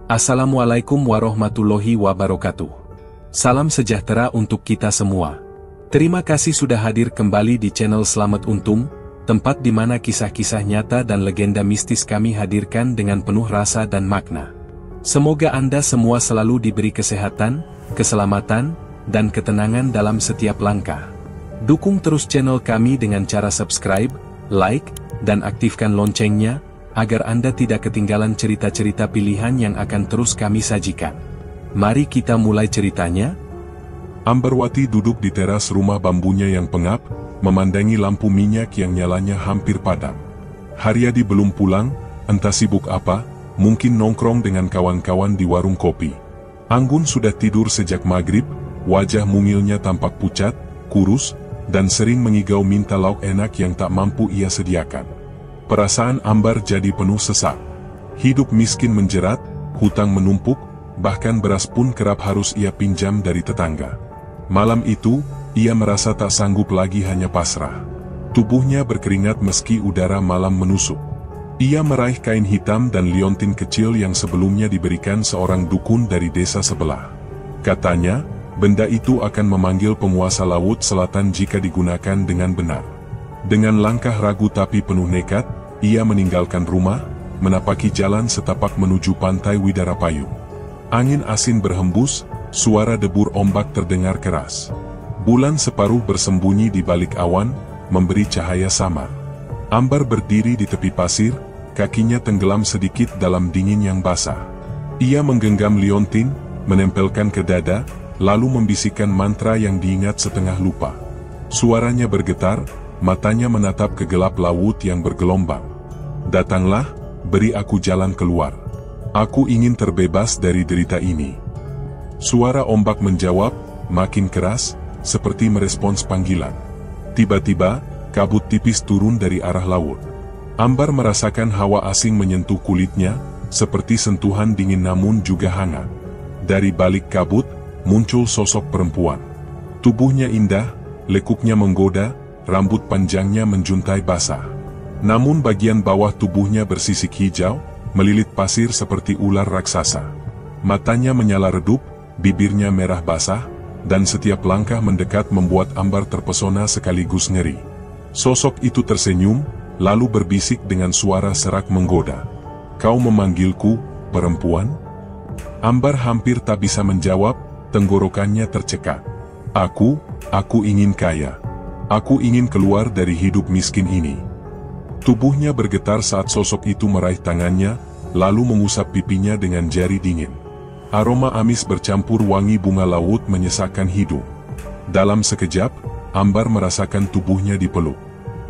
Assalamualaikum warahmatullahi wabarakatuh. Salam sejahtera untuk kita semua. Terima kasih sudah hadir kembali di channel Selamat Untung, tempat di mana kisah-kisah nyata dan legenda mistis kami hadirkan dengan penuh rasa dan makna. Semoga Anda semua selalu diberi kesehatan, keselamatan, dan ketenangan dalam setiap langkah. Dukung terus channel kami dengan cara subscribe, like, dan aktifkan loncengnya, agar Anda tidak ketinggalan cerita-cerita pilihan yang akan terus kami sajikan. Mari kita mulai ceritanya. Ambarwati duduk di teras rumah bambunya yang pengap, memandangi lampu minyak yang nyalanya hampir padam. Haryadi belum pulang, entah sibuk apa, mungkin nongkrong dengan kawan-kawan di warung kopi. Anggun sudah tidur sejak maghrib, wajah mungilnya tampak pucat, kurus, dan sering mengigau minta lauk enak yang tak mampu ia sediakan. Perasaan Ambar jadi penuh sesak. Hidup miskin menjerat, hutang menumpuk, bahkan beras pun kerap harus ia pinjam dari tetangga. Malam itu, ia merasa tak sanggup lagi hanya pasrah. Tubuhnya berkeringat meski udara malam menusuk. Ia meraih kain hitam dan liontin kecil yang sebelumnya diberikan seorang dukun dari desa sebelah. Katanya, benda itu akan memanggil penguasa laut selatan jika digunakan dengan benar. Dengan langkah ragu tapi penuh nekat, ia meninggalkan rumah, menapaki jalan setapak menuju pantai Widarapayu. Angin asin berhembus, suara debur ombak terdengar keras. Bulan separuh bersembunyi di balik awan, memberi cahaya samar. Ambar berdiri di tepi pasir, kakinya tenggelam sedikit dalam dingin yang basah. Ia menggenggam liontin, menempelkan ke dada, lalu membisikkan mantra yang diingat setengah lupa. Suaranya bergetar, matanya menatap ke gelap laut yang bergelombang. Datanglah, beri aku jalan keluar. Aku ingin terbebas dari derita ini. Suara ombak menjawab, makin keras, seperti merespons panggilan. Tiba-tiba, kabut tipis turun dari arah laut. Ambar merasakan hawa asing menyentuh kulitnya, seperti sentuhan dingin namun juga hangat. Dari balik kabut, muncul sosok perempuan. Tubuhnya indah, lekuknya menggoda, rambut panjangnya menjuntai basah. Namun bagian bawah tubuhnya bersisik hijau, melilit pasir seperti ular raksasa. Matanya menyala redup, bibirnya merah basah, dan setiap langkah mendekat membuat Ambar terpesona sekaligus ngeri. Sosok itu tersenyum, lalu berbisik dengan suara serak menggoda. "Kau memanggilku, perempuan?" Ambar hampir tak bisa menjawab, tenggorokannya tercekat. Aku ingin kaya. Aku ingin keluar dari hidup miskin ini." Tubuhnya bergetar saat sosok itu meraih tangannya, lalu mengusap pipinya dengan jari dingin. Aroma amis bercampur wangi bunga laut menyesakkan hidung. Dalam sekejap, Ambar merasakan tubuhnya dipeluk.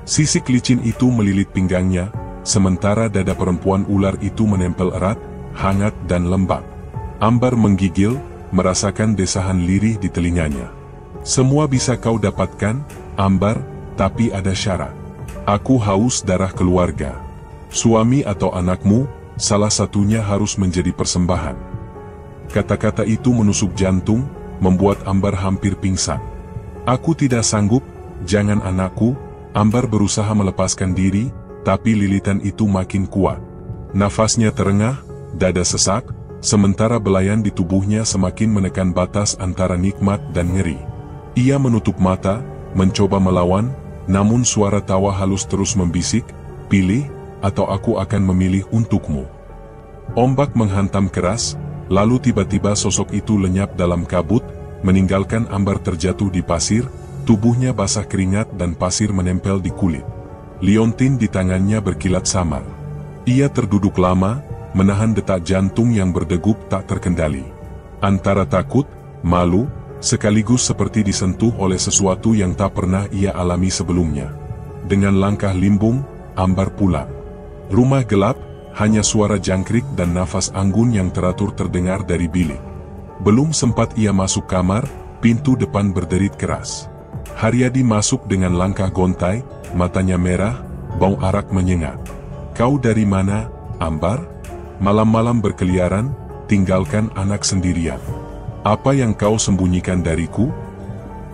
Sisik licin itu melilit pinggangnya, sementara dada perempuan ular itu menempel erat, hangat dan lembab. Ambar menggigil, merasakan desahan lirih di telinganya. "Semua bisa kau dapatkan, Ambar, tapi ada syarat. Aku haus darah keluarga. Suami atau anakmu, salah satunya harus menjadi persembahan." Kata-kata itu menusuk jantung, membuat Ambar hampir pingsan. "Aku tidak sanggup, jangan anakku." Ambar berusaha melepaskan diri, tapi lilitan itu makin kuat. Nafasnya terengah, dada sesak, sementara belayan di tubuhnya semakin menekan batas antara nikmat dan ngeri. Ia menutup mata, mencoba melawan, namun suara tawa halus terus membisik, "Pilih, atau aku akan memilih untukmu." Ombak menghantam keras, lalu tiba-tiba sosok itu lenyap dalam kabut, meninggalkan Ambar terjatuh di pasir, tubuhnya basah keringat dan pasir menempel di kulit. Liontin di tangannya berkilat samar. Ia terduduk lama, menahan detak jantung yang berdegup tak terkendali. Antara takut, malu, sekaligus seperti disentuh oleh sesuatu yang tak pernah ia alami sebelumnya. Dengan langkah limbung, Ambar pulang. Rumah gelap, hanya suara jangkrik dan nafas Anggun yang teratur terdengar dari bilik. Belum sempat ia masuk kamar, pintu depan berderit keras. Haryadi masuk dengan langkah gontai, matanya merah, bau arak menyengat. "Kau dari mana, Ambar? Malam-malam berkeliaran, tinggalkan anak sendirian. Apa yang kau sembunyikan dariku?"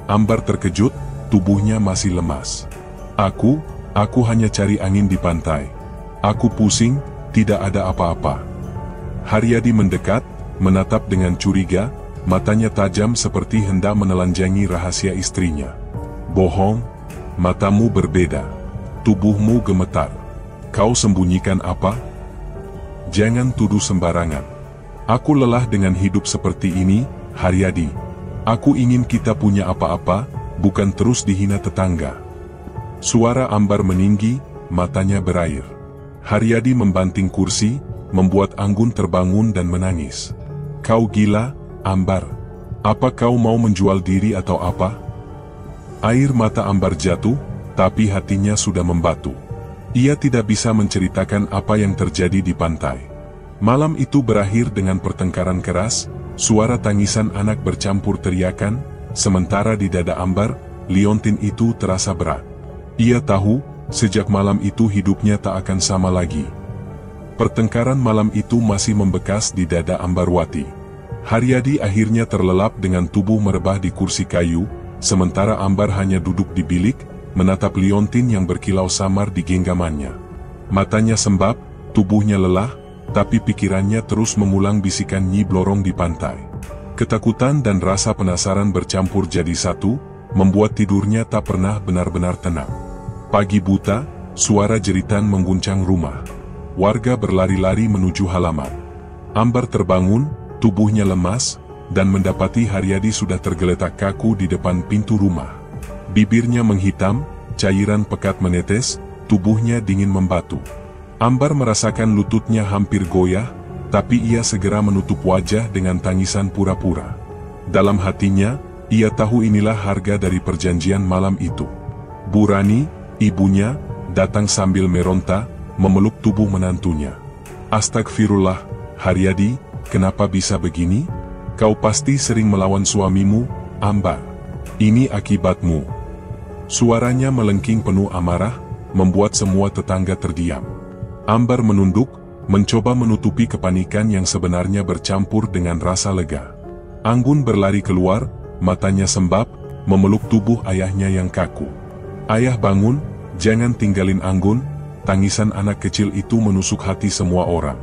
Ambar terkejut, tubuhnya masih lemas. Aku hanya cari angin di pantai. Aku pusing, tidak ada apa-apa." Haryadi mendekat, menatap dengan curiga, matanya tajam seperti hendak menelanjangi rahasia istrinya. Bohong, matamu berbeda. Tubuhmu gemetar. Kau sembunyikan apa? Jangan tuduh sembarangan. Aku lelah dengan hidup seperti ini, Haryadi. Aku ingin kita punya apa-apa, bukan terus dihina tetangga. Suara Ambar meninggi, matanya berair. Haryadi membanting kursi, membuat Anggun terbangun dan menangis. Kau gila, Ambar. Apa kau mau menjual diri atau apa? Air mata Ambar jatuh, tapi hatinya sudah membatu. Ia tidak bisa menceritakan apa yang terjadi di pantai. Malam itu berakhir dengan pertengkaran keras, suara tangisan anak bercampur teriakan, sementara di dada Ambar, liontin itu terasa berat. Ia tahu, sejak malam itu hidupnya tak akan sama lagi. Pertengkaran malam itu masih membekas di dada Ambarwati. Haryadi akhirnya terlelap dengan tubuh merebah di kursi kayu, sementara Ambar hanya duduk di bilik, menatap liontin yang berkilau samar di genggamannya. Matanya sembab, tubuhnya lelah, tapi pikirannya terus mengulang bisikan Nyi Blorong di pantai. Ketakutan dan rasa penasaran bercampur jadi satu, membuat tidurnya tak pernah benar-benar tenang. Pagi buta, suara jeritan mengguncang rumah. Warga berlari-lari menuju halaman. Ambar terbangun, tubuhnya lemas, dan mendapati Haryadi sudah tergeletak kaku di depan pintu rumah. Bibirnya menghitam, cairan pekat menetes, tubuhnya dingin membatu. Ambar merasakan lututnya hampir goyah, tapi ia segera menutup wajah dengan tangisan pura-pura. Dalam hatinya, ia tahu inilah harga dari perjanjian malam itu. Bu Rani, ibunya, datang sambil meronta, memeluk tubuh menantunya. Astagfirullah, Haryadi, kenapa bisa begini? Kau pasti sering melawan suamimu, Ambar. Ini akibatmu. Suaranya melengking penuh amarah, membuat semua tetangga terdiam. Ambar menunduk, mencoba menutupi kepanikan yang sebenarnya bercampur dengan rasa lega. Anggun berlari keluar, matanya sembab, memeluk tubuh ayahnya yang kaku. Ayah bangun, jangan tinggalin Anggun. Tangisan anak kecil itu menusuk hati semua orang.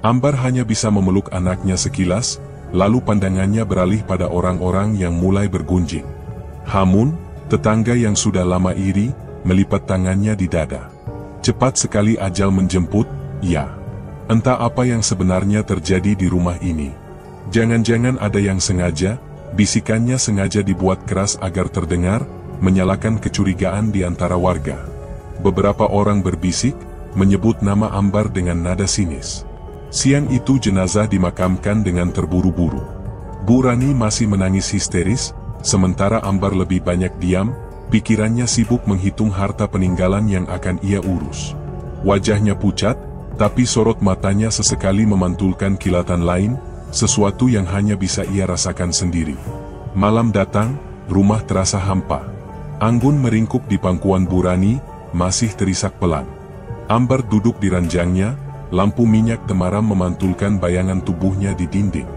Ambar hanya bisa memeluk anaknya sekilas, lalu pandangannya beralih pada orang-orang yang mulai bergunjing. Hamun, tetangga yang sudah lama iri, melipat tangannya di dada. Cepat sekali ajal menjemput, ya. Entah apa yang sebenarnya terjadi di rumah ini. Jangan-jangan ada yang sengaja, bisikannya sengaja dibuat keras agar terdengar, menyalakan kecurigaan di antara warga. Beberapa orang berbisik, menyebut nama Ambar dengan nada sinis. Siang itu jenazah dimakamkan dengan terburu-buru. Bu Rani masih menangis histeris, sementara Ambar lebih banyak diam, pikirannya sibuk menghitung harta peninggalan yang akan ia urus. Wajahnya pucat, tapi sorot matanya sesekali memantulkan kilatan lain, sesuatu yang hanya bisa ia rasakan sendiri. Malam datang, rumah terasa hampa. Anggun meringkuk di pangkuan Bu Rani, masih terisak pelan. Ambar duduk di ranjangnya, lampu minyak temaram memantulkan bayangan tubuhnya di dinding.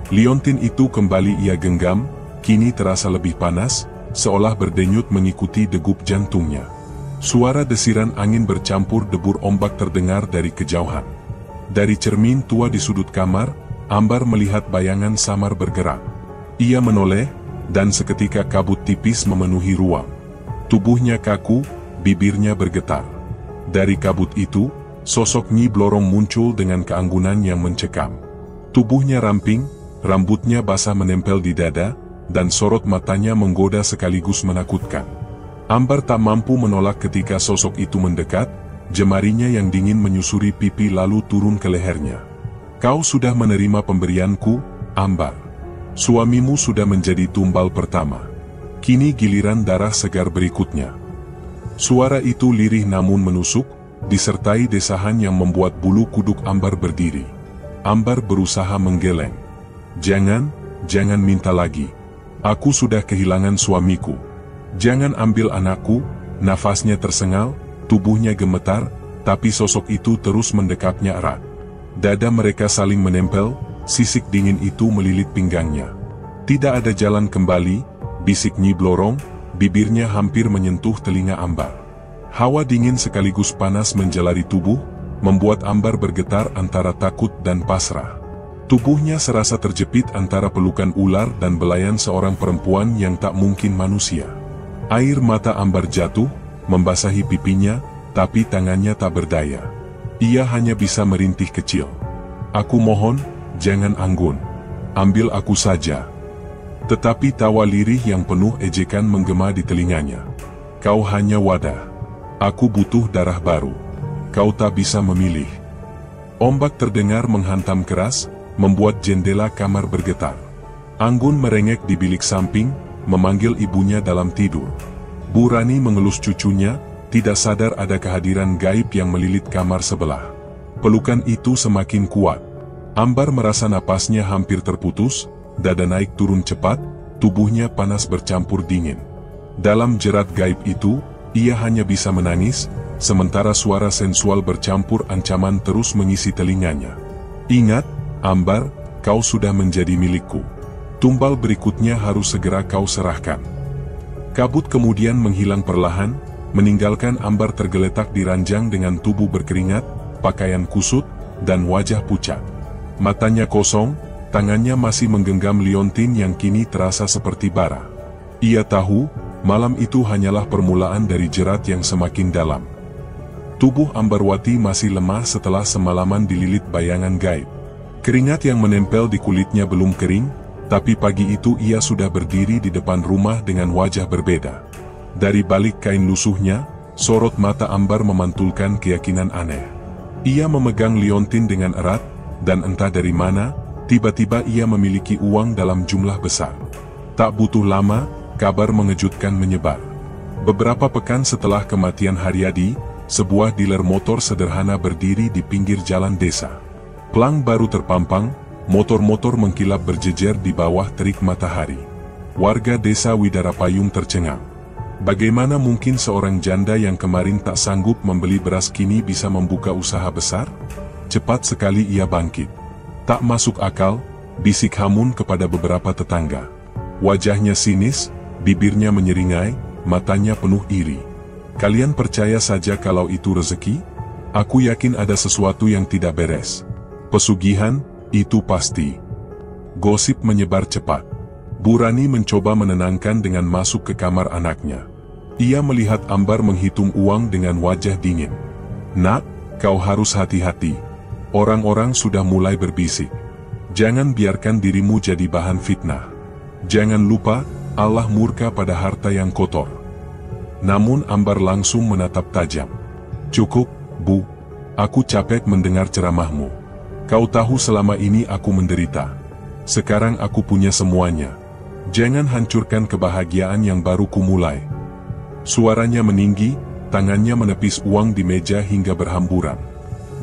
Liontin itu kembali ia genggam, kini terasa lebih panas, seolah berdenyut mengikuti degup jantungnya. Suara desiran angin bercampur debur ombak terdengar dari kejauhan. Dari cermin tua di sudut kamar, Ambar melihat bayangan samar bergerak. Ia menoleh, dan seketika kabut tipis memenuhi ruang. Tubuhnya kaku, bibirnya bergetar. Dari kabut itu, sosok Nyi Blorong muncul dengan keanggunan yang mencekam. Tubuhnya ramping, rambutnya basah menempel di dada, dan sorot matanya menggoda sekaligus menakutkan. Ambar tak mampu menolak ketika sosok itu mendekat, jemarinya yang dingin menyusuri pipi lalu turun ke lehernya. Kau sudah menerima pemberianku, Ambar. Suamimu sudah menjadi tumbal pertama. Kini giliran darah segar berikutnya. Suara itu lirih namun menusuk, disertai desahan yang membuat bulu kuduk Ambar berdiri. Ambar berusaha menggeleng. Jangan minta lagi. Aku sudah kehilangan suamiku. Jangan ambil anakku. Nafasnya tersengal, tubuhnya gemetar, tapi sosok itu terus mendekapnya erat. Dada mereka saling menempel, sisik dingin itu melilit pinggangnya. Tidak ada jalan kembali, bisik Nyi Blorong, bibirnya hampir menyentuh telinga Ambar. Hawa dingin sekaligus panas menjalari tubuh, membuat Ambar bergetar antara takut dan pasrah. Tubuhnya serasa terjepit antara pelukan ular dan belayan seorang perempuan yang tak mungkin manusia. Air mata Ambar jatuh, membasahi pipinya, tapi tangannya tak berdaya. Ia hanya bisa merintih kecil. "Aku mohon, jangan Anggun. Ambil aku saja." Tetapi tawa lirih yang penuh ejekan menggema di telinganya. "Kau hanya wadah. Aku butuh darah baru. Kau tak bisa memilih." Ombak terdengar menghantam keras, membuat jendela kamar bergetar. Anggun merengek di bilik samping, memanggil ibunya dalam tidur. Bu Rani mengelus cucunya, tidak sadar ada kehadiran gaib yang melilit kamar sebelah. Pelukan itu semakin kuat. Ambar merasa napasnya hampir terputus, dada naik turun cepat, tubuhnya panas bercampur dingin. Dalam jerat gaib itu, ia hanya bisa menangis, sementara suara sensual bercampur ancaman terus mengisi telinganya. "Ingat, Ambar, kau sudah menjadi milikku. Tumbal berikutnya harus segera kau serahkan." Kabut kemudian menghilang perlahan, meninggalkan Ambar tergeletak di ranjang dengan tubuh berkeringat, pakaian kusut, dan wajah pucat. Matanya kosong, tangannya masih menggenggam liontin yang kini terasa seperti bara. Ia tahu, malam itu hanyalah permulaan dari jerat yang semakin dalam. Tubuh Ambarwati masih lemah setelah semalaman dililit bayangan gaib. Keringat yang menempel di kulitnya belum kering, tapi pagi itu ia sudah berdiri di depan rumah dengan wajah berbeda. Dari balik kain lusuhnya, sorot mata Ambar memantulkan keyakinan aneh. Ia memegang liontin dengan erat, dan entah dari mana, tiba-tiba ia memiliki uang dalam jumlah besar. Tak butuh lama, kabar mengejutkan menyebar. Beberapa pekan setelah kematian Haryadi, sebuah dealer motor sederhana berdiri di pinggir jalan desa. Pelang baru terpampang, motor-motor mengkilap berjejer di bawah terik matahari. Warga desa Widarapayung tercengang. Bagaimana mungkin seorang janda yang kemarin tak sanggup membeli beras kini bisa membuka usaha besar? Cepat sekali ia bangkit. "Tak masuk akal," bisik Hamun kepada beberapa tetangga. Wajahnya sinis, bibirnya menyeringai, matanya penuh iri. "Kalian percaya saja kalau itu rezeki? Aku yakin ada sesuatu yang tidak beres. Pesugihan, itu pasti." Gosip menyebar cepat. Bu Rani mencoba menenangkan dengan masuk ke kamar anaknya. Ia melihat Ambar menghitung uang dengan wajah dingin. "Nak, kau harus hati-hati. Orang-orang sudah mulai berbisik. Jangan biarkan dirimu jadi bahan fitnah. Jangan lupa, Allah murka pada harta yang kotor." Namun Ambar langsung menatap tajam. "Cukup, Bu. Aku capek mendengar ceramahmu. Kau tahu selama ini aku menderita. Sekarang aku punya semuanya. Jangan hancurkan kebahagiaan yang baru kumulai." Suaranya meninggi, tangannya menepis uang di meja hingga berhamburan.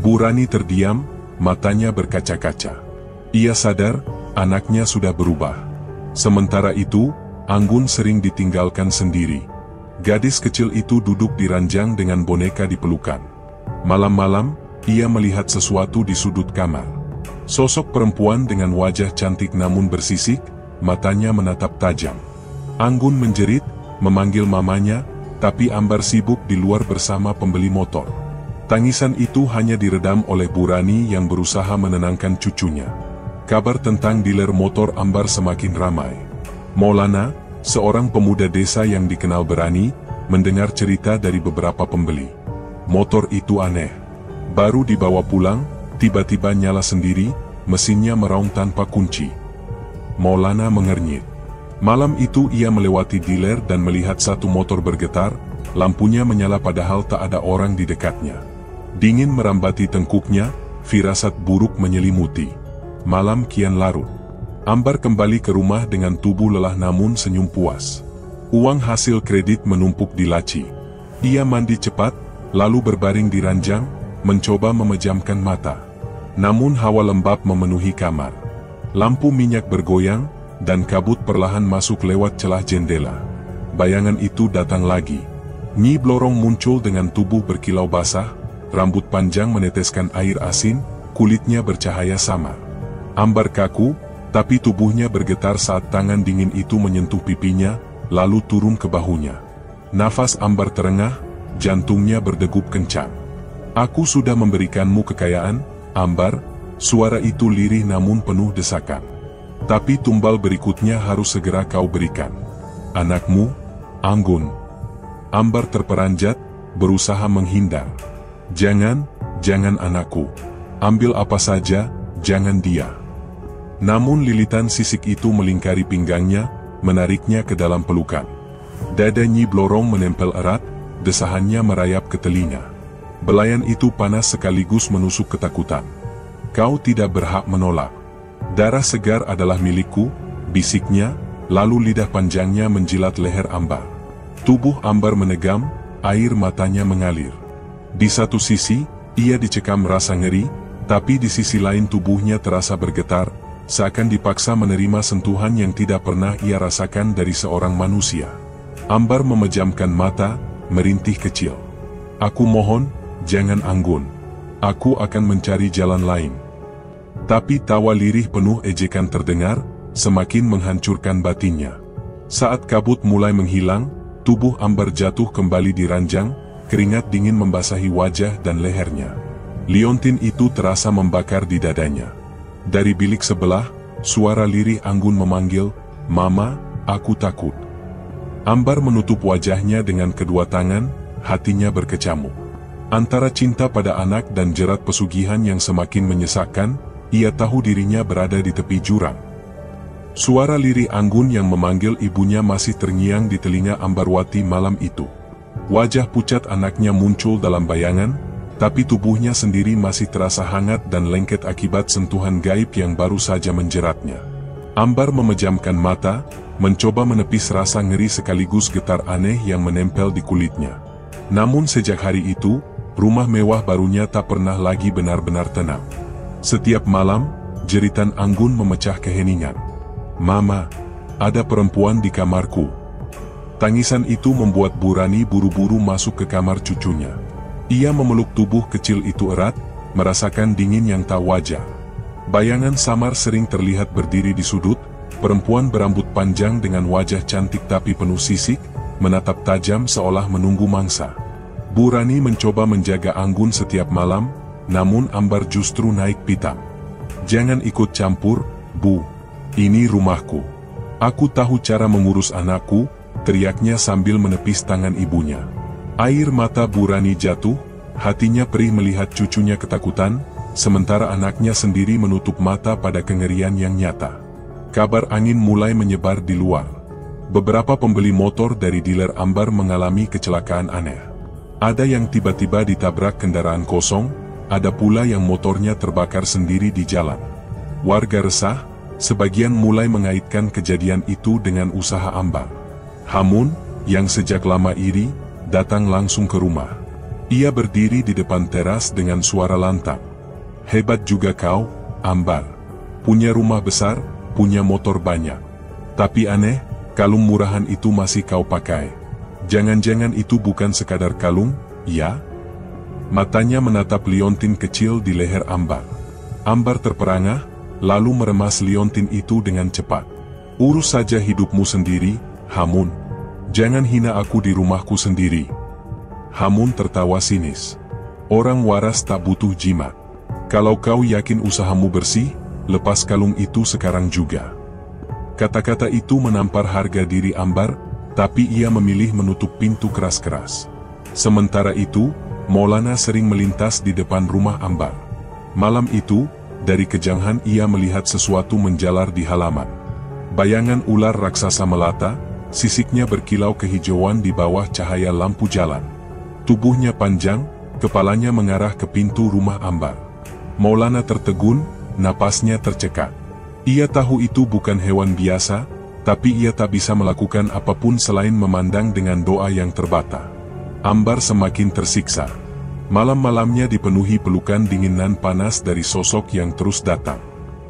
Bu Rani terdiam, matanya berkaca-kaca. Ia sadar, anaknya sudah berubah. Sementara itu, Anggun sering ditinggalkan sendiri. Gadis kecil itu duduk di ranjang dengan boneka di pelukan. Malam-malam, ia melihat sesuatu di sudut kamar. Sosok perempuan dengan wajah cantik namun bersisik, matanya menatap tajam. Anggun menjerit, memanggil mamanya, tapi Ambar sibuk di luar bersama pembeli motor. Tangisan itu hanya diredam oleh Bu Rani yang berusaha menenangkan cucunya. Kabar tentang dealer motor Ambar semakin ramai. Maulana, seorang pemuda desa yang dikenal berani, mendengar cerita dari beberapa pembeli. Motor itu aneh. Baru dibawa pulang, tiba-tiba nyala sendiri, mesinnya meraung tanpa kunci. Maulana mengernyit. Malam itu ia melewati dealer dan melihat satu motor bergetar, lampunya menyala padahal tak ada orang di dekatnya. Dingin merambati tengkuknya, firasat buruk menyelimuti. Malam kian larut. Ambar kembali ke rumah dengan tubuh lelah namun senyum puas. Uang hasil kredit menumpuk di laci. Ia mandi cepat, lalu berbaring di ranjang, mencoba memejamkan mata. Namun hawa lembab memenuhi kamar. Lampu minyak bergoyang, dan kabut perlahan masuk lewat celah jendela. Bayangan itu datang lagi. Nyi Blorong muncul dengan tubuh berkilau basah, rambut panjang meneteskan air asin, kulitnya bercahaya samar. Ambar kaku, tapi tubuhnya bergetar saat tangan dingin itu menyentuh pipinya, lalu turun ke bahunya. Nafas Ambar terengah, jantungnya berdegup kencang. "Aku sudah memberikanmu kekayaan, Ambar, Suara itu lirih namun penuh desakan. Tapi tumbal berikutnya harus segera kau berikan. Anakmu, Anggun. Ambar terperanjat, berusaha menghindar. Jangan anakku. Ambil apa saja, jangan dia. Namun lilitan sisik itu melingkari pinggangnya, menariknya ke dalam pelukan. Dada Nyi Blorong menempel erat, desahannya merayap ke telinga. Belayan itu panas sekaligus menusuk ketakutan. Kau tidak berhak menolak. Darah segar adalah milikku, bisiknya, lalu lidah panjangnya menjilat leher Ambar. Tubuh Ambar menegam, air matanya mengalir. Di satu sisi, ia dicekam rasa ngeri, tapi di sisi lain tubuhnya terasa bergetar, seakan dipaksa menerima sentuhan yang tidak pernah ia rasakan dari seorang manusia. Ambar memejamkan mata, merintih kecil. Aku mohon, jangan Anggun. Aku akan mencari jalan lain. Tapi tawa lirih penuh ejekan terdengar, semakin menghancurkan batinnya. Saat kabut mulai menghilang, tubuh Ambar jatuh kembali di ranjang, keringat dingin membasahi wajah dan lehernya. Liontin itu terasa membakar di dadanya. Dari bilik sebelah, suara lirih Anggun memanggil, "Mama, aku takut." Ambar menutup wajahnya dengan kedua tangan, hatinya berkecamuk. Antara cinta pada anak dan jerat pesugihan yang semakin menyesakkan, ia tahu dirinya berada di tepi jurang. Suara lirih Anggun yang memanggil ibunya masih terngiang di telinga Ambarwati malam itu. Wajah pucat anaknya muncul dalam bayangan, tapi tubuhnya sendiri masih terasa hangat dan lengket akibat sentuhan gaib yang baru saja menjeratnya. Ambar memejamkan mata, mencoba menepis rasa ngeri sekaligus getar aneh yang menempel di kulitnya. Namun sejak hari itu, rumah mewah barunya tak pernah lagi benar-benar tenang. Setiap malam, jeritan Anggun memecah keheningan. "Mama, ada perempuan di kamarku." Tangisan itu membuat Burani buru-buru masuk ke kamar cucunya. Ia memeluk tubuh kecil itu erat, merasakan dingin yang tak wajar. Bayangan samar sering terlihat berdiri di sudut, perempuan berambut panjang dengan wajah cantik tapi penuh sisik, menatap tajam seolah menunggu mangsa. Burani mencoba menjaga Anggun setiap malam, namun Ambar justru naik pitam. "Jangan ikut campur, Bu. Ini rumahku. Aku tahu cara mengurus anakku," teriaknya sambil menepis tangan ibunya. Air mata Burani jatuh, hatinya perih melihat cucunya ketakutan, sementara anaknya sendiri menutup mata pada kengerian yang nyata. Kabar angin mulai menyebar di luar. Beberapa pembeli motor dari dealer Ambar mengalami kecelakaan aneh. Ada yang tiba-tiba ditabrak kendaraan kosong, ada pula yang motornya terbakar sendiri di jalan. Warga resah, sebagian mulai mengaitkan kejadian itu dengan usaha Ambar. Hamun, yang sejak lama iri, datang langsung ke rumah. Ia berdiri di depan teras dengan suara lantang. "Hebat juga kau, Ambar. Punya rumah besar, punya motor banyak. Tapi aneh, kalung murahan itu masih kau pakai. Jangan-jangan itu bukan sekadar kalung, ya?" Matanya menatap liontin kecil di leher Ambar. Ambar terperangah, lalu meremas liontin itu dengan cepat. "Urus saja hidupmu sendiri, Hamun. Jangan hina aku di rumahku sendiri." Hamun tertawa sinis. "Orang waras tak butuh jimat. Kalau kau yakin usahamu bersih, lepas kalung itu sekarang juga." Kata-kata itu menampar harga diri Ambar, tapi ia memilih menutup pintu keras-keras. Sementara itu, Maulana sering melintas di depan rumah Ambar. Malam itu, dari kejanghan ia melihat sesuatu menjalar di halaman. Bayangan ular raksasa melata, sisiknya berkilau kehijauan di bawah cahaya lampu jalan. Tubuhnya panjang, kepalanya mengarah ke pintu rumah Ambar. Maulana tertegun, napasnya tercekat. Ia tahu itu bukan hewan biasa, tapi ia tak bisa melakukan apapun selain memandang dengan doa yang terbata. Ambar semakin tersiksa. Malam-malamnya dipenuhi pelukan dinginan panas dari sosok yang terus datang.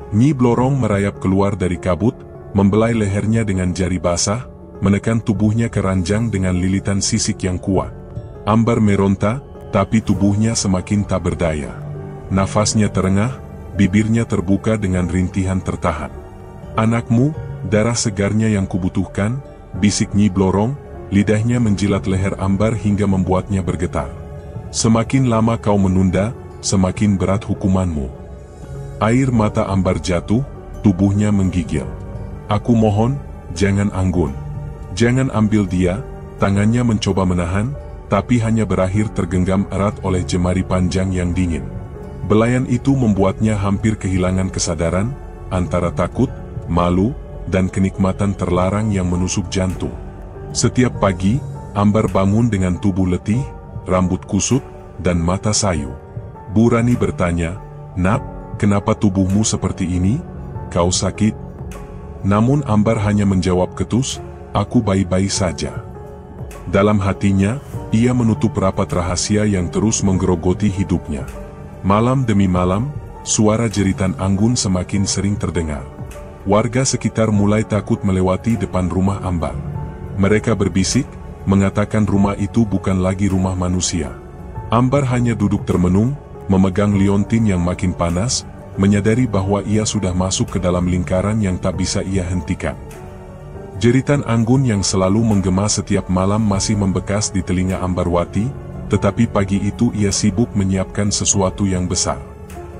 Nyi Blorong merayap keluar dari kabut, membelai lehernya dengan jari basah, menekan tubuhnya ke ranjang dengan lilitan sisik yang kuat. Ambar meronta, tapi tubuhnya semakin tak berdaya. Nafasnya terengah, bibirnya terbuka dengan rintihan tertahan. "Anakmu, darah segarnya yang kubutuhkan," bisik Nyi Blorong, lidahnya menjilat leher Ambar hingga membuatnya bergetar. "Semakin lama kau menunda, semakin berat hukumanmu." Air mata Ambar jatuh, tubuhnya menggigil. Aku mohon, jangan Anggun. Jangan ambil dia. Tangannya mencoba menahan, tapi hanya berakhir tergenggam erat oleh jemari panjang yang dingin. Belayan itu membuatnya hampir kehilangan kesadaran, antara takut, malu, dan kenikmatan terlarang yang menusuk jantung. Setiap pagi, Ambar bangun dengan tubuh letih, rambut kusut, dan mata sayu. Bu Rani bertanya, "Nak, kenapa tubuhmu seperti ini? Kau sakit?" Namun Ambar hanya menjawab ketus, "Aku baik-baik saja." Dalam hatinya, ia menutup rapat rahasia yang terus menggerogoti hidupnya. Malam demi malam, suara jeritan Anggun semakin sering terdengar. Warga sekitar mulai takut melewati depan rumah Ambar. Mereka berbisik, mengatakan rumah itu bukan lagi rumah manusia. Ambar hanya duduk termenung, memegang liontin yang makin panas, menyadari bahwa ia sudah masuk ke dalam lingkaran yang tak bisa ia hentikan. Jeritan Anggun yang selalu menggema setiap malam masih membekas di telinga Ambarwati, tetapi pagi itu ia sibuk menyiapkan sesuatu yang besar.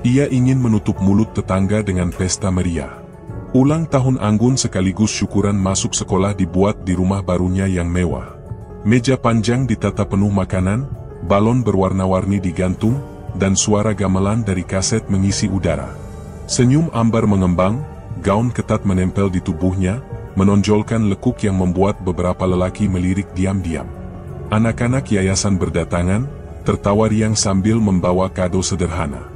Ia ingin menutup mulut tetangga dengan pesta meriah. Ulang tahun Anggun sekaligus syukuran masuk sekolah dibuat di rumah barunya yang mewah. Meja panjang ditata penuh makanan, balon berwarna-warni digantung, dan suara gamelan dari kaset mengisi udara. Senyum Ambar mengembang, gaun ketat menempel di tubuhnya, menonjolkan lekuk yang membuat beberapa lelaki melirik diam-diam. Anak-anak yayasan berdatangan, tertawa riang sambil membawa kado sederhana.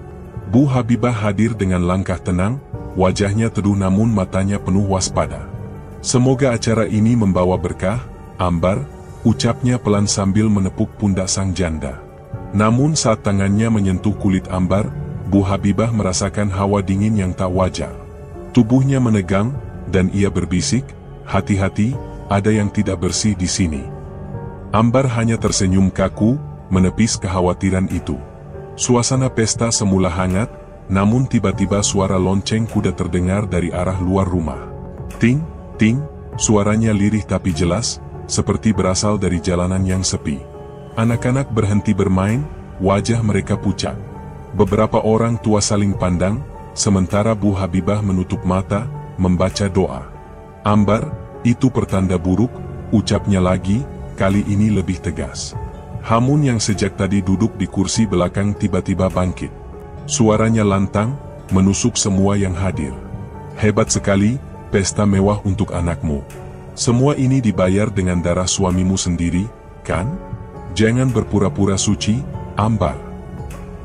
Bu Habibah hadir dengan langkah tenang, wajahnya teduh namun matanya penuh waspada. "Semoga acara ini membawa berkah, Ambar," ucapnya pelan sambil menepuk pundak sang janda. Namun saat tangannya menyentuh kulit Ambar, Bu Habibah merasakan hawa dingin yang tak wajar. Tubuhnya menegang, dan ia berbisik, "Hati-hati, ada yang tidak bersih di sini." Ambar hanya tersenyum kaku, menepis kekhawatiran itu. Suasana pesta semula hangat, namun tiba-tiba suara lonceng kuda terdengar dari arah luar rumah. Ting, ting, suaranya lirih tapi jelas, seperti berasal dari jalanan yang sepi. Anak-anak berhenti bermain, wajah mereka pucat. Beberapa orang tua saling pandang, sementara Bu Habibah menutup mata, membaca doa. "Ambar, itu pertanda buruk," ucapnya lagi, kali ini lebih tegas. Hamun yang sejak tadi duduk di kursi belakang tiba-tiba bangkit. Suaranya lantang, menusuk semua yang hadir. "Hebat sekali, pesta mewah untuk anakmu. Semua ini dibayar dengan darah suamimu sendiri, kan? Jangan berpura-pura suci, Ambar."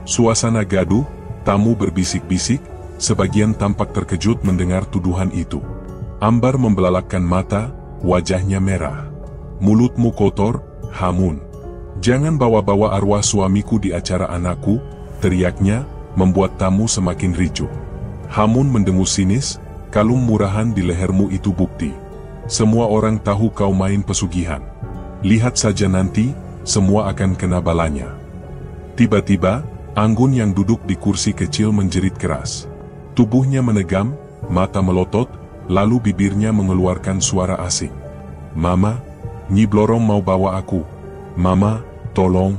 Suasana gaduh, tamu berbisik-bisik, sebagian tampak terkejut mendengar tuduhan itu. Ambar membelalakkan mata, wajahnya merah. "Mulutmu kotor, Hamun. Jangan bawa-bawa arwah suamiku di acara anakku," teriaknya, membuat tamu semakin ricuh. Hamun mendengus sinis, "Kalung murahan di lehermu itu bukti. Semua orang tahu kau main pesugihan. Lihat saja nanti, semua akan kena balanya." Tiba-tiba, Anggun yang duduk di kursi kecil menjerit keras. Tubuhnya menegam, mata melotot, lalu bibirnya mengeluarkan suara asing. "Mama, Nyi Blorong mau bawa aku. Mama, tolong."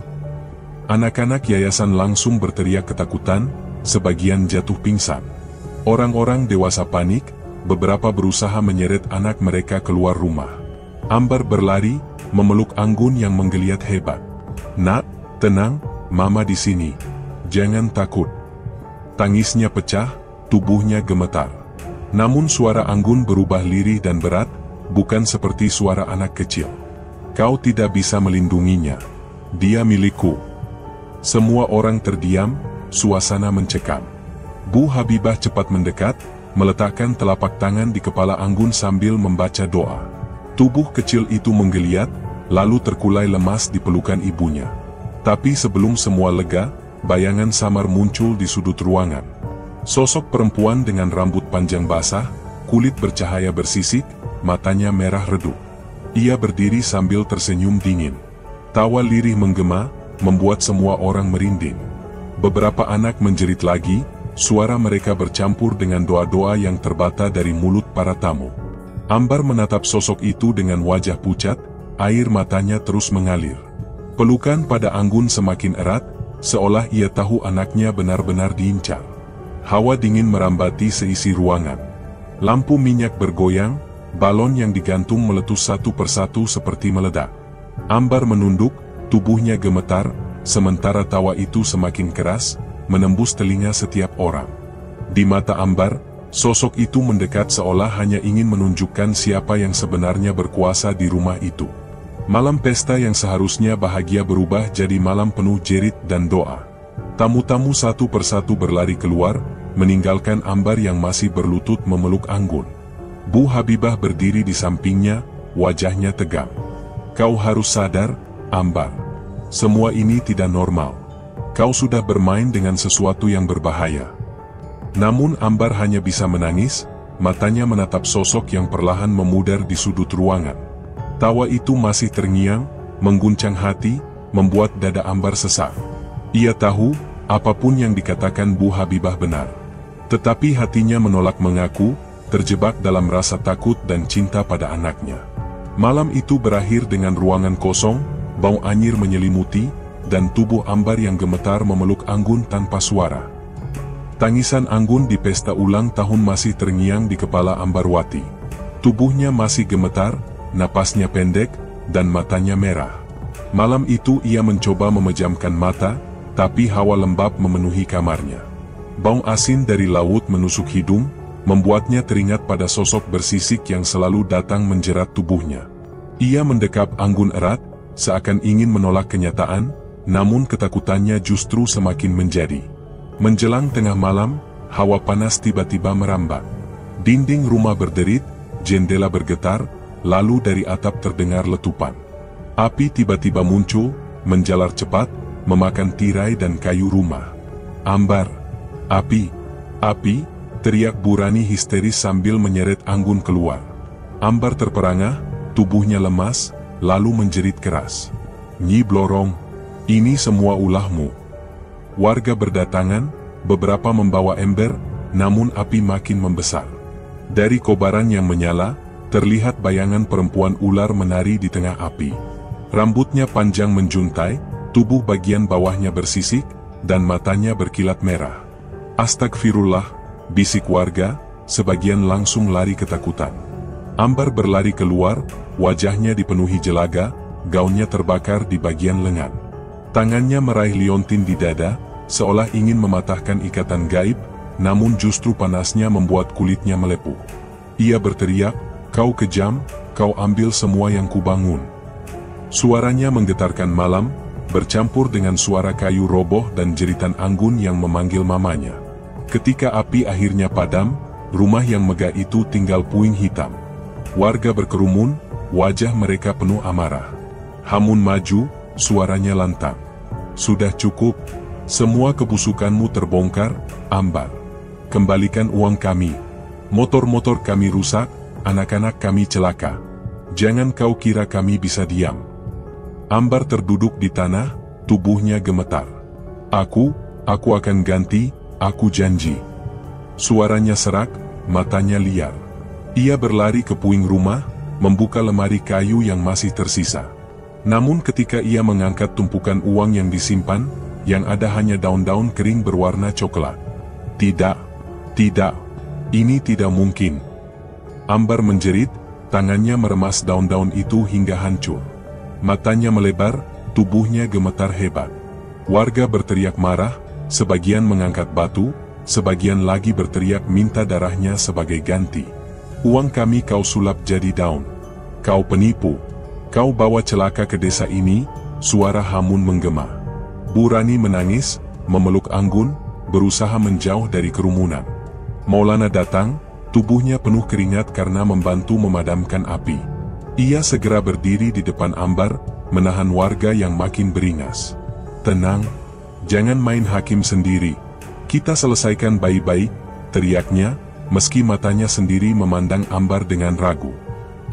Anak-anak yayasan langsung berteriak ketakutan, sebagian jatuh pingsan. Orang-orang dewasa panik, beberapa berusaha menyeret anak mereka keluar rumah. Ambar berlari, memeluk Anggun yang menggeliat hebat. "Nak, tenang, Mama di sini. Jangan takut." Tangisnya pecah, tubuhnya gemetar. Namun suara Anggun berubah lirih dan berat, bukan seperti suara anak kecil. "Kau tidak bisa melindunginya. Dia milikku." Semua orang terdiam, suasana mencekam. Bu Habibah cepat mendekat, meletakkan telapak tangan di kepala Anggun sambil membaca doa. Tubuh kecil itu menggeliat, lalu terkulai lemas di pelukan ibunya. Tapi sebelum semua lega, bayangan samar muncul di sudut ruangan. Sosok perempuan dengan rambut panjang basah, kulit bercahaya bersisik, matanya merah redup. Ia berdiri sambil tersenyum dingin. Tawa lirih menggema, membuat semua orang merinding. Beberapa anak menjerit lagi, suara mereka bercampur dengan doa-doa yang terbata dari mulut para tamu. Ambar menatap sosok itu dengan wajah pucat, air matanya terus mengalir. Pelukan pada Anggun semakin erat, seolah ia tahu anaknya benar-benar diincar. Hawa dingin merambati seisi ruangan. Lampu minyak bergoyang, balon yang digantung meletus satu persatu seperti meledak. Ambar menunduk, tubuhnya gemetar, sementara tawa itu semakin keras, menembus telinga setiap orang. Di mata Ambar, sosok itu mendekat seolah hanya ingin menunjukkan siapa yang sebenarnya berkuasa di rumah itu. Malam pesta yang seharusnya bahagia berubah jadi malam penuh jerit dan doa. Tamu-tamu satu persatu berlari keluar, meninggalkan Ambar yang masih berlutut memeluk Anggun. Bu Habibah berdiri di sampingnya, wajahnya tegang. Kau harus sadar, Ambar. Semua ini tidak normal. Kau sudah bermain dengan sesuatu yang berbahaya. Namun Ambar hanya bisa menangis, matanya menatap sosok yang perlahan memudar di sudut ruangan. Tawa itu masih terngiang, mengguncang hati, membuat dada Ambar sesak. Ia tahu, apapun yang dikatakan Bu Habibah benar. Tetapi hatinya menolak mengaku, terjebak dalam rasa takut dan cinta pada anaknya. Malam itu berakhir dengan ruangan kosong, bau anyir menyelimuti, dan tubuh Ambar yang gemetar memeluk Anggun tanpa suara. Tangisan Anggun di pesta ulang tahun masih terngiang di kepala Ambarwati. Tubuhnya masih gemetar, napasnya pendek, dan matanya merah. Malam itu ia mencoba memejamkan mata, tapi hawa lembab memenuhi kamarnya. Bau asin dari laut menusuk hidung, membuatnya teringat pada sosok bersisik yang selalu datang menjerat tubuhnya. Ia mendekap Anggun erat, seakan ingin menolak kenyataan, namun ketakutannya justru semakin menjadi. Menjelang tengah malam, hawa panas tiba-tiba merambat. Dinding rumah berderit, jendela bergetar, lalu dari atap terdengar letupan. Api tiba-tiba muncul, menjalar cepat, memakan tirai dan kayu rumah. Ambar! Api! Api! Teriak Bu Rani histeris sambil menyeret Anggun keluar. Ambar terperangah, tubuhnya lemas, lalu menjerit keras. Nyi Blorong, ini semua ulahmu. Warga berdatangan, beberapa membawa ember, namun api makin membesar. Dari kobaran yang menyala, terlihat bayangan perempuan ular menari di tengah api. Rambutnya panjang menjuntai, tubuh bagian bawahnya bersisik, dan matanya berkilat merah. Astagfirullah, bisik warga, sebagian langsung lari ketakutan. Ambar berlari keluar, wajahnya dipenuhi jelaga, gaunnya terbakar di bagian lengan. Tangannya meraih liontin di dada, seolah ingin mematahkan ikatan gaib, namun justru panasnya membuat kulitnya melepuh. Ia berteriak, "Kau kejam, kau ambil semua yang kubangun." Suaranya menggetarkan malam, bercampur dengan suara kayu roboh dan jeritan Anggun yang memanggil mamanya. Ketika api akhirnya padam, rumah yang megah itu tinggal puing hitam. Warga berkerumun, wajah mereka penuh amarah. Hamun maju, suaranya lantang. Sudah cukup, semua kebusukanmu terbongkar, Ambar. Kembalikan uang kami. Motor-motor kami rusak, anak-anak kami celaka. Jangan kau kira kami bisa diam. Ambar terduduk di tanah, tubuhnya gemetar. Aku akan ganti, aku janji. Suaranya serak, matanya liar. Ia berlari ke puing rumah, membuka lemari kayu yang masih tersisa. Namun ketika ia mengangkat tumpukan uang yang disimpan, yang ada hanya daun-daun kering berwarna coklat. Tidak, ini tidak mungkin. Ambar menjerit, tangannya meremas daun-daun itu hingga hancur. Matanya melebar, tubuhnya gemetar hebat. Warga berteriak marah, sebagian mengangkat batu, sebagian lagi berteriak minta darahnya sebagai ganti. Uang kami kau sulap jadi daun. Kau penipu. Kau bawa celaka ke desa ini, suara Hamun menggema. Bu Rani menangis, memeluk Anggun, berusaha menjauh dari kerumunan. Maulana datang, tubuhnya penuh keringat karena membantu memadamkan api. Ia segera berdiri di depan Ambar, menahan warga yang makin beringas. Tenang, jangan main hakim sendiri. Kita selesaikan baik-baik, teriaknya, meski matanya sendiri memandang Ambar dengan ragu.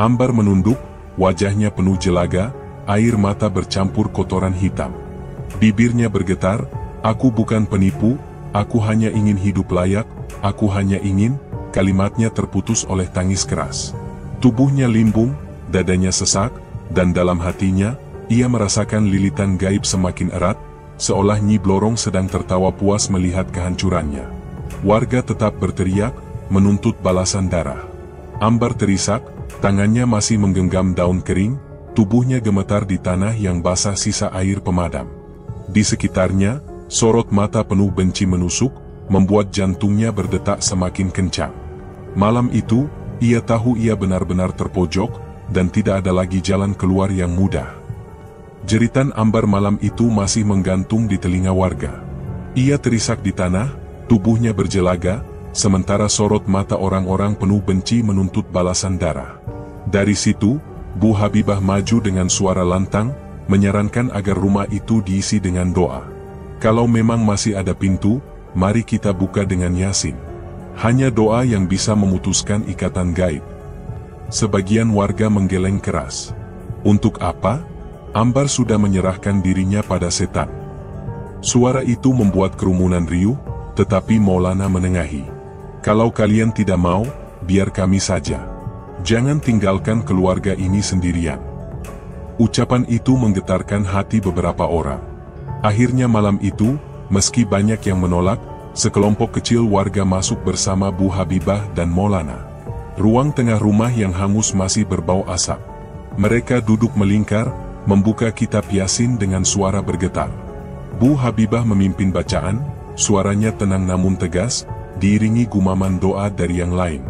Ambar menunduk, wajahnya penuh jelaga, air mata bercampur kotoran hitam. Bibirnya bergetar, aku bukan penipu, aku hanya ingin hidup layak, aku hanya ingin, kalimatnya terputus oleh tangis keras. Tubuhnya limbung, dadanya sesak, dan dalam hatinya, ia merasakan lilitan gaib semakin erat, seolah Nyi Blorong sedang tertawa puas melihat kehancurannya. Warga tetap berteriak, menuntut balasan darah. Ambar terisak, tangannya masih menggenggam daun kering, tubuhnya gemetar di tanah yang basah sisa air pemadam. Di sekitarnya, sorot mata penuh benci menusuk, membuat jantungnya berdetak semakin kencang. Malam itu, ia tahu ia benar-benar terpojok, dan tidak ada lagi jalan keluar yang mudah. Jeritan Ambar malam itu masih menggantung di telinga warga. Ia terisak di tanah, tubuhnya berjelaga, sementara sorot mata orang-orang penuh benci menuntut balasan darah. Dari situ, Bu Habibah maju dengan suara lantang, menyarankan agar rumah itu diisi dengan doa. Kalau memang masih ada pintu, mari kita buka dengan Yasin. Hanya doa yang bisa memutuskan ikatan gaib. Sebagian warga menggeleng keras. Untuk apa? Ambar sudah menyerahkan dirinya pada setan. Suara itu membuat kerumunan riuh, tetapi Maulana menengahi. Kalau kalian tidak mau, biar kami saja. Jangan tinggalkan keluarga ini sendirian. Ucapan itu menggetarkan hati beberapa orang. Akhirnya malam itu, meski banyak yang menolak, sekelompok kecil warga masuk bersama Bu Habibah dan Maulana. Ruang tengah rumah yang hangus masih berbau asap. Mereka duduk melingkar, membuka kitab Yasin dengan suara bergetar. Bu Habibah memimpin bacaan, suaranya tenang namun tegas, diiringi gumaman doa dari yang lain.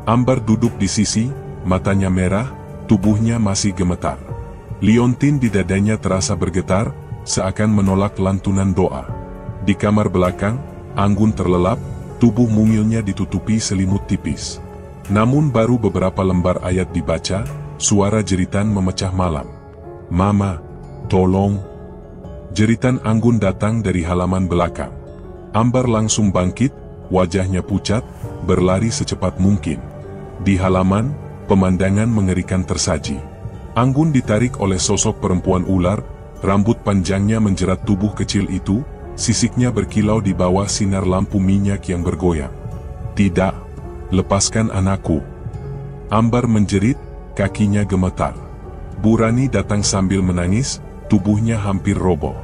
Ambar duduk di sisi, matanya merah, tubuhnya masih gemetar. Liontin di dadanya terasa bergetar, seakan menolak lantunan doa. Di kamar belakang, Anggun terlelap, tubuh mungilnya ditutupi selimut tipis. Namun baru beberapa lembar ayat dibaca, suara jeritan memecah malam. "Mama, tolong!" Jeritan Anggun datang dari halaman belakang. Ambar langsung bangkit, wajahnya pucat, berlari secepat mungkin. Di halaman, pemandangan mengerikan tersaji. Anggun ditarik oleh sosok perempuan ular, rambut panjangnya menjerat tubuh kecil itu, sisiknya berkilau di bawah sinar lampu minyak yang bergoyang. "Tidak, lepaskan anakku!" Ambar menjerit, kakinya gemetar. Bu Rani datang sambil menangis, tubuhnya hampir roboh.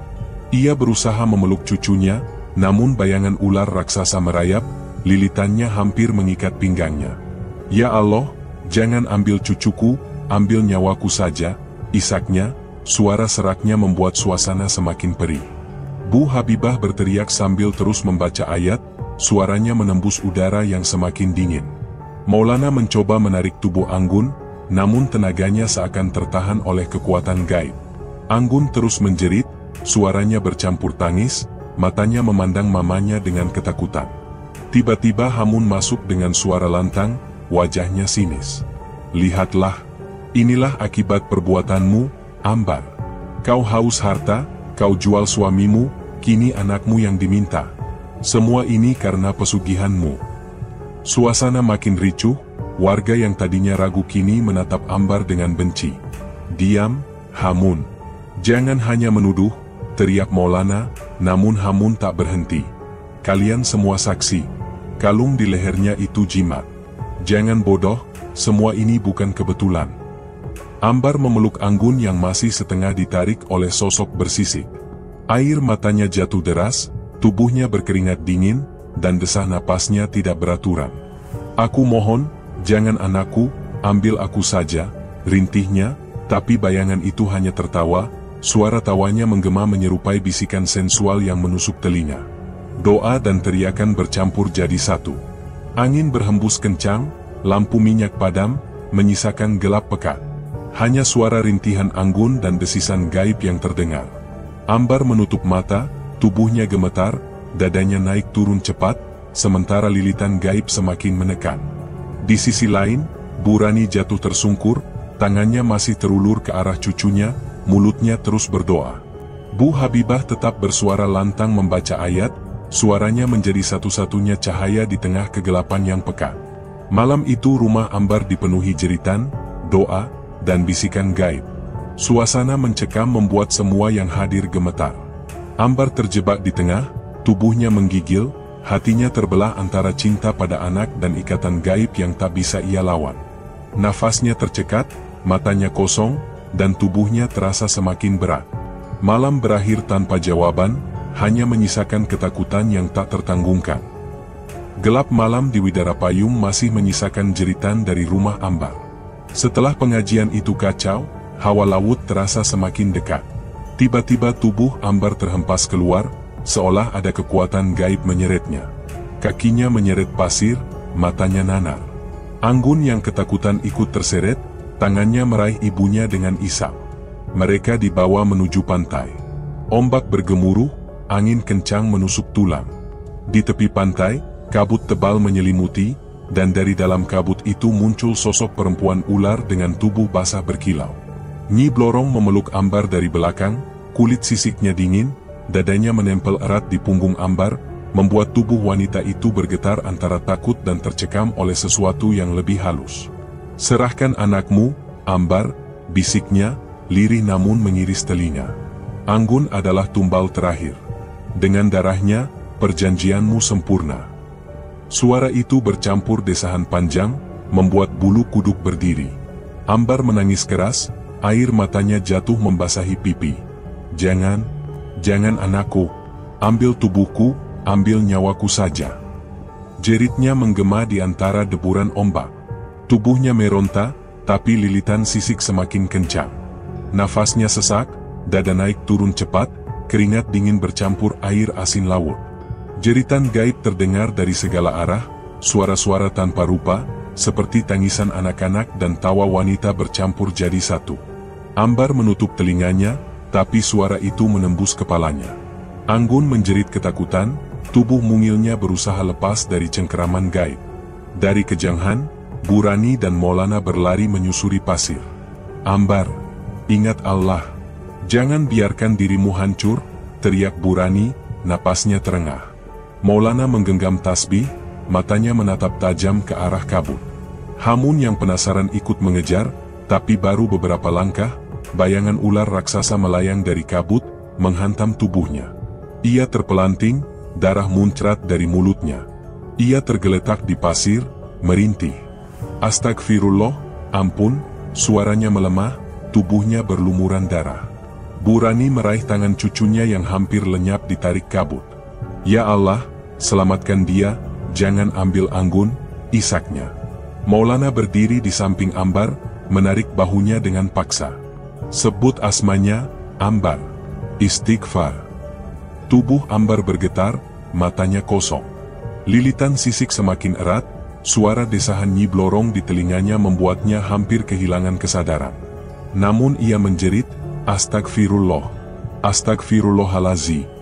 Ia berusaha memeluk cucunya, namun bayangan ular raksasa merayap, lilitannya hampir mengikat pinggangnya. "Ya Allah, jangan ambil cucuku, ambil nyawaku saja," isaknya, suara seraknya membuat suasana semakin perih. Bu Habibah berteriak sambil terus membaca ayat, suaranya menembus udara yang semakin dingin. Maulana mencoba menarik tubuh Anggun, namun tenaganya seakan tertahan oleh kekuatan gaib. Anggun terus menjerit, suaranya bercampur tangis, matanya memandang mamanya dengan ketakutan. Tiba-tiba Hamun masuk dengan suara lantang, wajahnya sinis. "Lihatlah, inilah akibat perbuatanmu, Ambar. Kau haus harta, kau jual suamimu, kini anakmu yang diminta. Semua ini karena pesugihanmu." Suasana makin ricuh. Warga yang tadinya ragu kini menatap Ambar dengan benci. "Diam, Hamun. Jangan hanya menuduh," teriak Maulana, namun Hamun tak berhenti. "Kalian semua saksi. Kalung di lehernya itu jimat. Jangan bodoh, semua ini bukan kebetulan." Ambar memeluk Anggun yang masih setengah ditarik oleh sosok bersisik. Air matanya jatuh deras, tubuhnya berkeringat dingin, dan desah napasnya tidak beraturan. "Aku mohon, jangan anakku, ambil aku saja," rintihnya, tapi bayangan itu hanya tertawa, suara tawanya menggema menyerupai bisikan sensual yang menusuk telinga. Doa dan teriakan bercampur jadi satu. Angin berhembus kencang, lampu minyak padam, menyisakan gelap pekat. Hanya suara rintihan Anggun dan desisan gaib yang terdengar. Ambar menutup mata, tubuhnya gemetar, dadanya naik turun cepat, sementara lilitan gaib semakin menekan. Di sisi lain, Bu Rani jatuh tersungkur, tangannya masih terulur ke arah cucunya, mulutnya terus berdoa. Bu Habibah tetap bersuara lantang membaca ayat, suaranya menjadi satu-satunya cahaya di tengah kegelapan yang pekat. Malam itu rumah Ambar dipenuhi jeritan, doa, dan bisikan gaib. Suasana mencekam membuat semua yang hadir gemetar. Ambar terjebak di tengah, tubuhnya menggigil, hatinya terbelah antara cinta pada anak dan ikatan gaib yang tak bisa ia lawan. Nafasnya tercekat, matanya kosong, dan tubuhnya terasa semakin berat. Malam berakhir tanpa jawaban, hanya menyisakan ketakutan yang tak tertanggungkan. Gelap malam di Widarapayung masih menyisakan jeritan dari rumah Ambar. Setelah pengajian itu kacau, hawa laut terasa semakin dekat. Tiba-tiba tubuh Ambar terhempas keluar, seolah ada kekuatan gaib menyeretnya. Kakinya menyeret pasir, matanya nanar. Anggun yang ketakutan ikut terseret, tangannya meraih ibunya dengan isap. Mereka dibawa menuju pantai. Ombak bergemuruh, angin kencang menusuk tulang. Di tepi pantai, kabut tebal menyelimuti, dan dari dalam kabut itu muncul sosok perempuan ular dengan tubuh basah berkilau. Nyi Blorong memeluk Ambar dari belakang, kulit sisiknya dingin, dadanya menempel erat di punggung Ambar, membuat tubuh wanita itu bergetar antara takut dan tercekam oleh sesuatu yang lebih halus. "Serahkan anakmu, Ambar," bisiknya, lirih namun mengiris telinga. "Anggun adalah tumbal terakhir. Dengan darahnya, perjanjianmu sempurna." Suara itu bercampur desahan panjang, membuat bulu kuduk berdiri. Ambar menangis keras, air matanya jatuh membasahi pipi. Jangan anakku, ambil tubuhku, ambil nyawaku saja." Jeritnya menggema di antara deburan ombak. Tubuhnya meronta, tapi lilitan sisik semakin kencang. Nafasnya sesak, dada naik turun cepat, keringat dingin bercampur air asin laut. Jeritan gaib terdengar dari segala arah, suara-suara tanpa rupa, seperti tangisan anak-anak dan tawa wanita bercampur jadi satu. Ambar menutup telinganya, tapi suara itu menembus kepalanya. Anggun menjerit ketakutan, tubuh mungilnya berusaha lepas dari cengkeraman gaib. Dari kejanghan, Burani dan Maulana berlari menyusuri pasir. "Ambar, ingat Allah. Jangan biarkan dirimu hancur," teriak Burani, napasnya terengah. Maulana menggenggam tasbih, matanya menatap tajam ke arah kabut. Hamun yang penasaran ikut mengejar, tapi baru beberapa langkah, bayangan ular raksasa melayang dari kabut, menghantam tubuhnya. Ia terpelanting, darah muncrat dari mulutnya. Ia tergeletak di pasir, merintih. "Astagfirullah, ampun," suaranya melemah, tubuhnya berlumuran darah. Burani meraih tangan cucunya yang hampir lenyap ditarik kabut. "Ya Allah, selamatkan dia, jangan ambil Anggun," isaknya. Maulana berdiri di samping Ambar, menarik bahunya dengan paksa. "Sebut asmanya, Ambar. Istighfar." Tubuh Ambar bergetar, matanya kosong. Lilitan sisik semakin erat, suara desahan Nyi Blorong di telinganya membuatnya hampir kehilangan kesadaran. Namun ia menjerit, "Astagfirullah, astagfirullahalazim."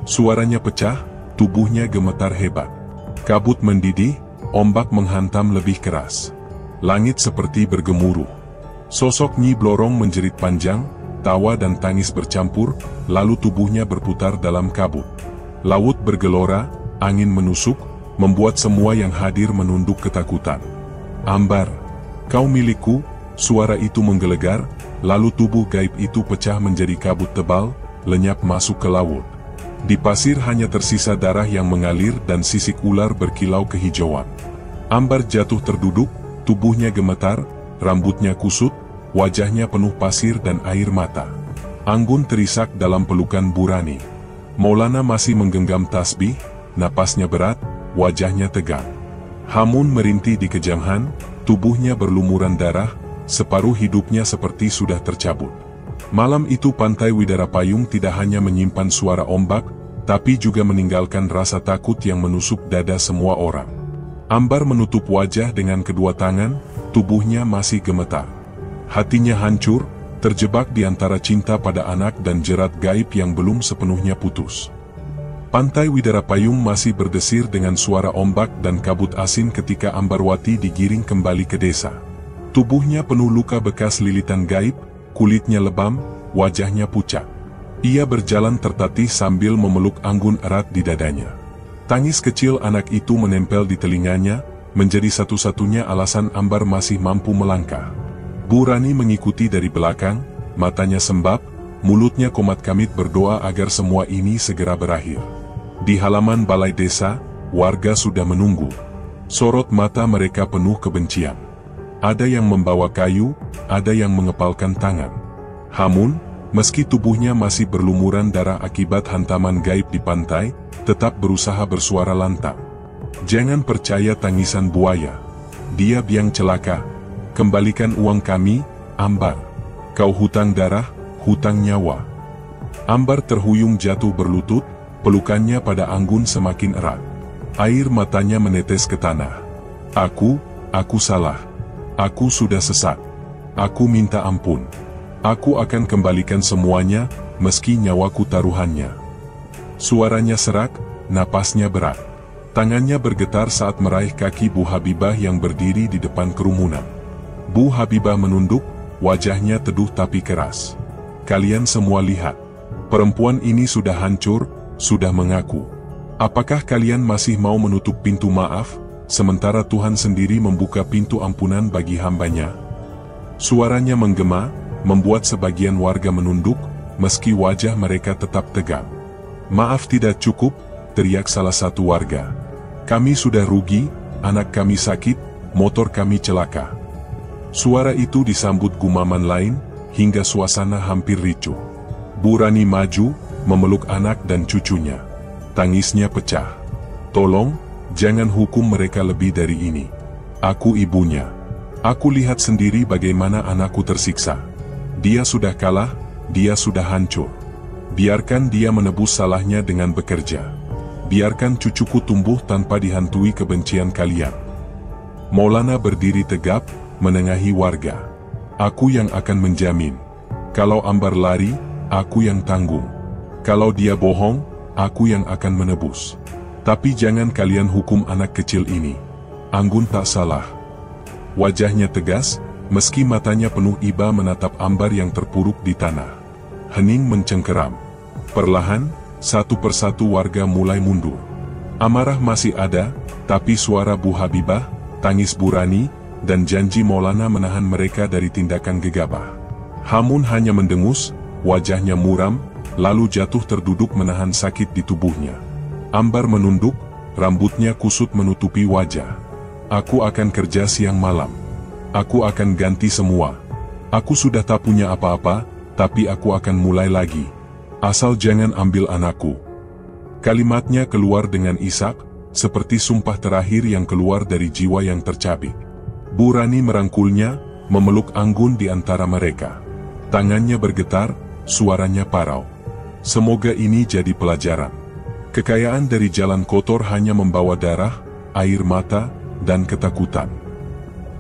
Suaranya pecah, tubuhnya gemetar hebat. Kabut mendidih, ombak menghantam lebih keras. Langit seperti bergemuruh. Sosok Nyi Blorong menjerit panjang, tawa dan tangis bercampur, lalu tubuhnya berputar dalam kabut. Laut bergelora, angin menusuk, membuat semua yang hadir menunduk ketakutan. "Ambar, kau milikku," suara itu menggelegar, lalu tubuh gaib itu pecah menjadi kabut tebal, lenyap masuk ke laut. Di pasir hanya tersisa darah yang mengalir dan sisik ular berkilau kehijauan. Ambar jatuh terduduk, tubuhnya gemetar, rambutnya kusut, wajahnya penuh pasir dan air mata. Anggun terisak dalam pelukan Burani. Maulana masih menggenggam tasbih, napasnya berat, wajahnya tegang. Hamun merintih di kejanghan, tubuhnya berlumuran darah, separuh hidupnya seperti sudah tercabut. Malam itu pantai Widarapayung tidak hanya menyimpan suara ombak, tapi juga meninggalkan rasa takut yang menusuk dada semua orang. Ambar menutup wajah dengan kedua tangan, tubuhnya masih gemetar. Hatinya hancur, terjebak di antara cinta pada anak dan jerat gaib yang belum sepenuhnya putus. Pantai Widarapayung masih berdesir dengan suara ombak dan kabut asin ketika Ambarwati digiring kembali ke desa. Tubuhnya penuh luka bekas lilitan gaib, kulitnya lebam, wajahnya pucat. Ia berjalan tertatih sambil memeluk Anggun erat di dadanya. Tangis kecil anak itu menempel di telinganya, menjadi satu-satunya alasan Ambar masih mampu melangkah. Burani mengikuti dari belakang, matanya sembab, mulutnya komat kamit berdoa agar semua ini segera berakhir. Di halaman balai desa, warga sudah menunggu. Sorot mata mereka penuh kebencian. Ada yang membawa kayu, ada yang mengepalkan tangan. Hamun, meski tubuhnya masih berlumuran darah akibat hantaman gaib di pantai, tetap berusaha bersuara lantang. Jangan percaya tangisan buaya. Dia biang celaka. Kembalikan uang kami, Ambar. Kau hutang darah, hutang nyawa. Ambar terhuyung jatuh berlutut, pelukannya pada Anggun semakin erat. Air matanya menetes ke tanah. Aku salah. Aku sudah sesat. Aku minta ampun. Aku akan kembalikan semuanya, meski nyawaku taruhannya. Suaranya serak, napasnya berat. Tangannya bergetar saat meraih kaki Bu Habibah yang berdiri di depan kerumunan. Bu Habibah menunduk, wajahnya teduh tapi keras. Kalian semua lihat. Perempuan ini sudah hancur, sudah mengaku. Apakah kalian masih mau menutup pintu maaf, sementara Tuhan sendiri membuka pintu ampunan bagi hambanya? Suaranya menggema, membuat sebagian warga menunduk, meski wajah mereka tetap tegang. Maaf tidak cukup, teriak salah satu warga. Kami sudah rugi, anak kami sakit, motor kami celaka. Suara itu disambut gumaman lain, hingga suasana hampir ricuh. Bu Rani maju, memeluk anak dan cucunya. Tangisnya pecah. Tolong, jangan hukum mereka lebih dari ini. Aku ibunya. Aku lihat sendiri bagaimana anakku tersiksa. Dia sudah kalah, dia sudah hancur. Biarkan dia menebus salahnya dengan bekerja. Biarkan cucuku tumbuh tanpa dihantui kebencian kalian. Maulana berdiri tegap, menengahi warga. Aku yang akan menjamin. Kalau Ambar lari, aku yang tanggung. Kalau dia bohong, aku yang akan menebus. Tapi jangan kalian hukum anak kecil ini. Anggun tak salah. Wajahnya tegas, meski matanya penuh iba menatap Ambar yang terpuruk di tanah. Hening mencengkeram. Perlahan, satu persatu warga mulai mundur. Amarah masih ada, tapi suara Bu Habibah, tangis Bu Rani, dan janji Maulana menahan mereka dari tindakan gegabah. Hamun hanya mendengus, wajahnya muram, lalu jatuh terduduk menahan sakit di tubuhnya. Ambar menunduk, rambutnya kusut menutupi wajah. Aku akan kerja siang malam. Aku akan ganti semua. Aku sudah tak punya apa-apa, tapi aku akan mulai lagi. Asal jangan ambil anakku. Kalimatnya keluar dengan isak, seperti sumpah terakhir yang keluar dari jiwa yang tercabik. Bu Rani merangkulnya, memeluk Anggun di antara mereka. Tangannya bergetar, suaranya parau. Semoga ini jadi pelajaran. Kekayaan dari jalan kotor hanya membawa darah, air mata, dan ketakutan.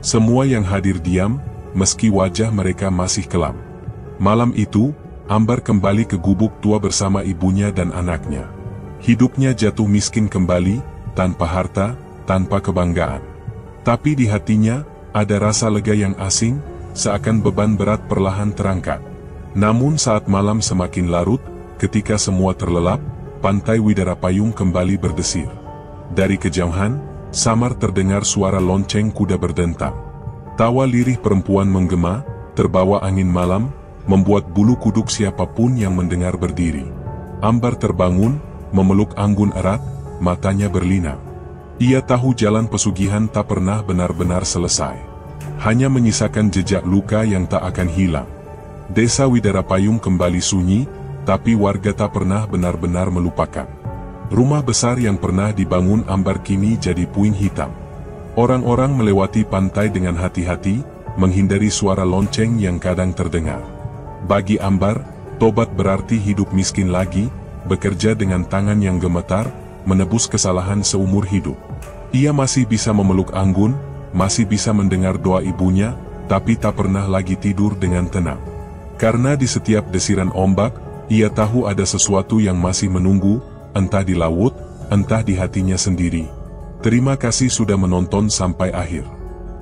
Semua yang hadir diam, meski wajah mereka masih kelam. Malam itu, Ambar kembali ke gubuk tua bersama ibunya dan anaknya. Hidupnya jatuh miskin kembali, tanpa harta, tanpa kebanggaan. Tapi di hatinya, ada rasa lega yang asing, seakan beban berat perlahan terangkat. Namun saat malam semakin larut, ketika semua terlelap, pantai Widarapayung kembali berdesir. Dari kejauhan, samar terdengar suara lonceng kuda berdentang. Tawa lirih perempuan menggema, terbawa angin malam, membuat bulu kuduk siapapun yang mendengar berdiri. Ambar terbangun, memeluk Anggun erat, matanya berlinang. Ia tahu jalan pesugihan tak pernah benar-benar selesai. Hanya menyisakan jejak luka yang tak akan hilang. Desa Widarapayung kembali sunyi, tapi warga tak pernah benar-benar melupakan. Rumah besar yang pernah dibangun Ambar kini jadi puing hitam. Orang-orang melewati pantai dengan hati-hati, menghindari suara lonceng yang kadang terdengar. Bagi Ambar, tobat berarti hidup miskin lagi, bekerja dengan tangan yang gemetar, menebus kesalahan seumur hidup. Ia masih bisa memeluk Anggun, masih bisa mendengar doa ibunya, tapi tak pernah lagi tidur dengan tenang. Karena di setiap desiran ombak, ia tahu ada sesuatu yang masih menunggu, entah di laut, entah di hatinya sendiri. Terima kasih sudah menonton sampai akhir.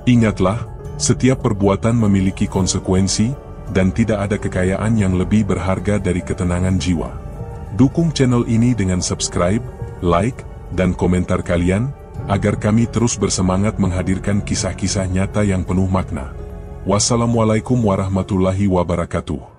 Ingatlah, setiap perbuatan memiliki konsekuensi, dan tidak ada kekayaan yang lebih berharga dari ketenangan jiwa. Dukung channel ini dengan subscribe, like, dan komentar kalian, agar kami terus bersemangat menghadirkan kisah-kisah nyata yang penuh makna. Wassalamualaikum warahmatullahi wabarakatuh.